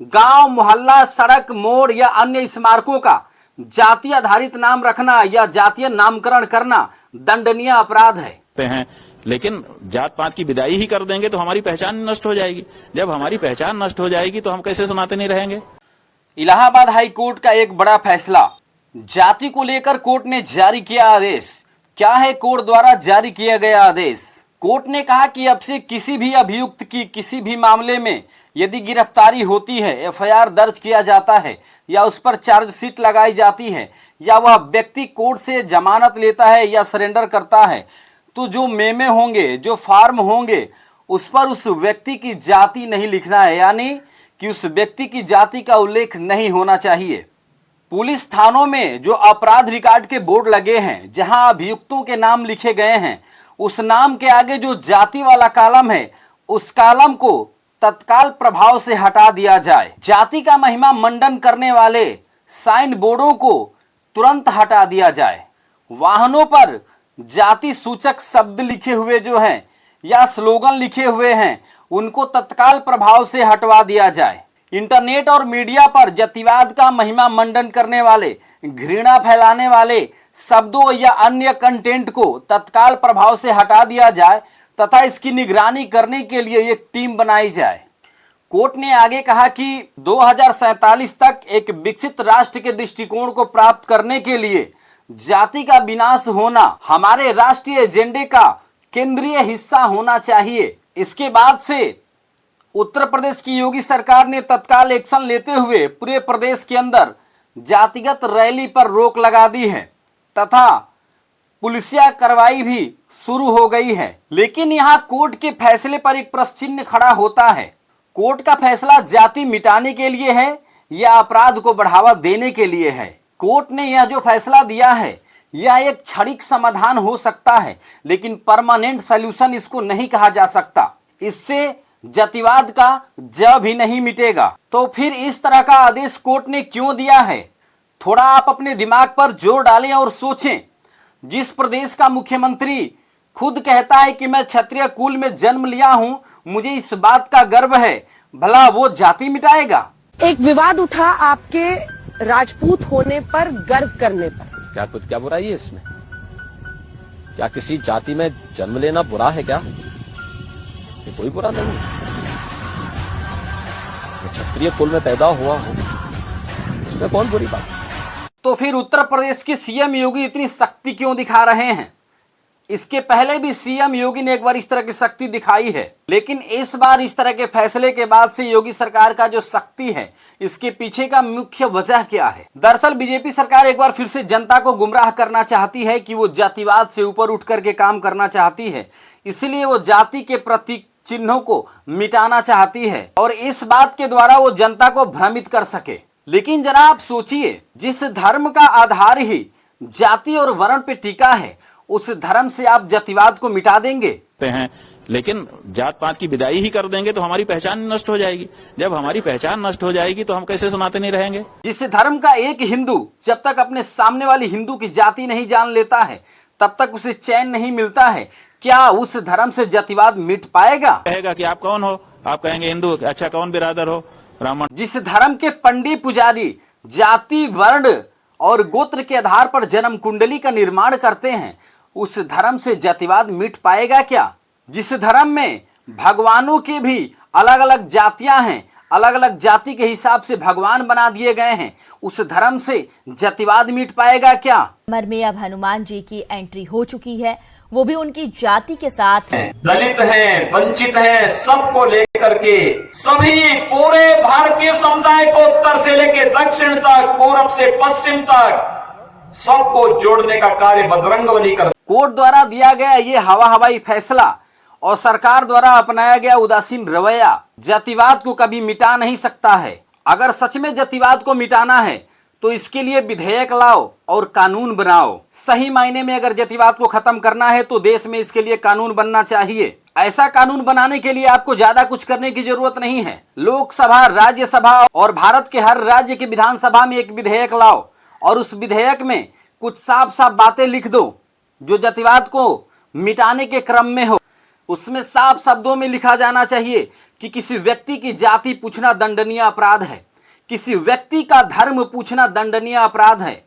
गांव, मोहल्ला, सड़क, मोड़ या अन्य स्मारकों का जाति आधारित नाम रखना या जातीय नामकरण करना दंडनीय अपराध है। लेकिन जात पात की विदाई ही कर देंगे तो हमारी पहचान नष्ट हो जाएगी। जब हमारी पहचान नष्ट हो जाएगी तो हम कैसे सनातनी रहेंगे। इलाहाबाद हाई कोर्ट का एक बड़ा फैसला, जाति को लेकर कोर्ट ने जारी किया आदेश। क्या है कोर्ट द्वारा जारी किया गया आदेश? कोर्ट ने कहा कि अब से किसी भी अभियुक्त की किसी भी मामले में यदि गिरफ्तारी होती है, एफआईआर दर्ज किया जाता है या उस पर चार्जशीट लगाई जाती है या वह व्यक्ति कोर्ट से जमानत लेता है या सरेंडर करता है, तो जो मेमे होंगे, जो फॉर्म होंगे, उस पर उस व्यक्ति की जाति नहीं लिखना है, यानी कि उस व्यक्ति की जाति का उल्लेख नहीं होना चाहिए। पुलिस थानों में जो अपराध रिकॉर्ड के बोर्ड लगे हैं, जहां अभियुक्तों के नाम लिखे गए हैं, उस नाम के आगे जो जाति वाला कॉलम है, उस कॉलम को तत्काल प्रभाव से हटा दिया जाए। जाति का महिमा मंडन करने वाले साइन बोर्डों को तुरंत हटा दिया जाए। वाहनों पर जाति सूचक शब्द लिखे हुए जो हैं या स्लोगन लिखे हुए हैं, उनको तत्काल प्रभाव से हटवा दिया जाए। इंटरनेट और मीडिया पर जातिवाद का महिमा मंडन करने वाले, घृणा फैलाने वाले शब्दों या अन्य कंटेंट को तत्काल प्रभाव से हटा दिया जाए तथा इसकी निगरानी करने के लिए एक टीम बनाई जाए। कोर्ट ने आगे कहा कि 2047 तक एक विकसित राष्ट्र के दृष्टिकोण को प्राप्त करने के लिए जाति का विनाश होना हमारे राष्ट्रीय एजेंडे का केंद्रीय हिस्सा होना चाहिए। इसके बाद से उत्तर प्रदेश की योगी सरकार ने तत्काल एक्शन लेते हुए पूरे प्रदेश के अंदर जातिगत रैली पर रोक लगा दी है तथा पुलिसिया कार्रवाई भी शुरू हो गई है। लेकिन यहाँ कोर्ट के फैसले पर एक प्रश्न चिन्ह खड़ा होता है। कोर्ट का फैसला जाति मिटाने के लिए है या अपराध को बढ़ावा देने के लिए है? कोर्ट ने यह जो फैसला दिया है, यह एक क्षणिक समाधान हो सकता है, लेकिन परमानेंट सॉल्यूशन इसको नहीं कहा जा सकता। इससे जातिवाद का ज भी नहीं मिटेगा। तो फिर इस तरह का आदेश कोर्ट ने क्यों दिया है? थोड़ा आप अपने दिमाग पर जोर डालें और सोचें। जिस प्रदेश का मुख्यमंत्री खुद कहता है कि मैं क्षत्रिय कुल में जन्म लिया हूं, मुझे इस बात का गर्व है, भला वो जाति मिटाएगा? एक विवाद उठा आपके राजपूत होने पर, गर्व करने पर। क्या बुराई है इसमें? क्या किसी जाति में जन्म लेना बुरा है क्या? ये कोई बुरा नहीं है। मैं क्षत्रिय कुल में पैदा हुआ हूं, इसमें कौन बुरी बात? तो फिर उत्तर प्रदेश के सीएम योगी इतनी शक्ति क्यों दिखा रहे हैं? इसके पहले भी सीएम योगी ने एक बार इस तरह की शक्ति दिखाई है, लेकिन इस बार इस तरह के फैसले के बाद से योगी सरकार का जो शक्ति है, इसके पीछे का मुख्य वजह क्या है? दरअसल बीजेपी सरकार एक बार फिर से जनता को गुमराह करना चाहती है कि वो जातिवाद से ऊपर उठ करके काम करना चाहती है, इसलिए वो जाति के प्रतीक चिन्हों को मिटाना चाहती है और इस बात के द्वारा वो जनता को भ्रमित कर सके। लेकिन जरा आप सोचिए, जिस धर्म का आधार ही जाति और वर्ण पे टिका है, उस धर्म से आप जातिवाद को मिटा देंगे? लेकिन जात पात की विदाई ही कर देंगे तो हमारी पहचान नष्ट हो जाएगी। जब हमारी पहचान नष्ट हो जाएगी तो हम कैसे सनातनी रहेंगे। जिस धर्म का एक हिंदू जब तक अपने सामने वाली हिंदू की जाति नहीं जान लेता है, तब तक उसे चैन नहीं मिलता है, क्या उस धर्म से जातिवाद मिट पाएगा? कहेगा कि आप कौन हो? आप कहेंगे हिंदू। अच्छा, कौन बिरादर हो? ब्राह्मण। जिस धर्म के पंडित पुजारी जाति, वर्ण और गोत्र के आधार पर जन्म कुंडली का निर्माण करते हैं, उस धर्म से जातिवाद मिट पाएगा क्या? जिस धर्म में भगवानों के भी अलग अलग जातियां हैं, अलग अलग जाति के हिसाब से भगवान बना दिए गए हैं, उस धर्म से जातिवाद मिट पाएगा क्या? कमर में अब हनुमान जी की एंट्री हो चुकी है, वो भी उनकी जाति के साथ। दलित हैं, वंचित हैं, सबको लेकर के सभी पूरे भारतीय समुदाय को उत्तर से लेकर दक्षिण तक, पूरब से पश्चिम तक सबको जोड़ने का कार्य बजरंगबली कर। कोर्ट द्वारा दिया गया ये हवाई फैसला और सरकार द्वारा अपनाया गया उदासीन रवैया जातिवाद को कभी मिटा नहीं सकता है। अगर सच में जातिवाद को मिटाना है तो इसके लिए विधेयक लाओ और कानून बनाओ। सही मायने में अगर जातिवाद को खत्म करना है तो देश में इसके लिए कानून बनना चाहिए। ऐसा कानून बनाने के लिए आपको ज्यादा कुछ करने की जरूरत नहीं है। लोकसभा, राज्यसभा और भारत के हर राज्य की विधानसभा में एक विधेयक लाओ और उस विधेयक में कुछ साफ साफ बातें लिख दो जो जातिवाद को मिटाने के क्रम में हो। उसमें साफ शब्दों में लिखा जाना चाहिए कि किसी व्यक्ति की जाति पूछना दंडनीय अपराध है, किसी व्यक्ति का धर्म पूछना दंडनीय अपराध है,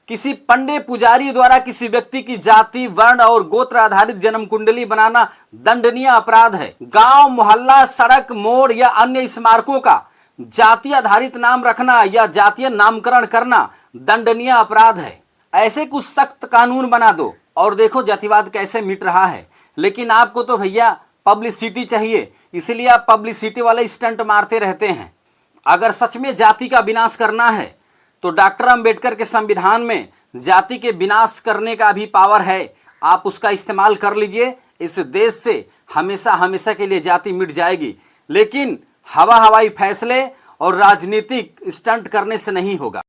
किसी पंडित पुजारी द्वारा किसी व्यक्ति की जाति, वर्ण और गोत्र आधारित जन्म कुंडली बनाना दंडनीय अपराध है। गांव, मोहल्ला, सड़क, मोड़ या अन्य स्मारकों का जाति आधारित नाम रखना या जातीय नामकरण करना दंडनीय अपराध है। ऐसे कुछ सख्त कानून बना दो और देखो जातिवाद कैसे मिट रहा है। लेकिन आपको तो भैया पब्लिसिटी चाहिए, इसलिए आप पब्लिसिटी वाले स्टंट मारते रहते हैं। अगर सच में जाति का विनाश करना है तो डॉक्टर अंबेडकर के संविधान में जाति के विनाश करने का भी पावर है, आप उसका इस्तेमाल कर लीजिए। इस देश से हमेशा हमेशा के लिए जाति मिट जाएगी। लेकिन हवाई फैसले और राजनीतिक स्टंट करने से नहीं होगा।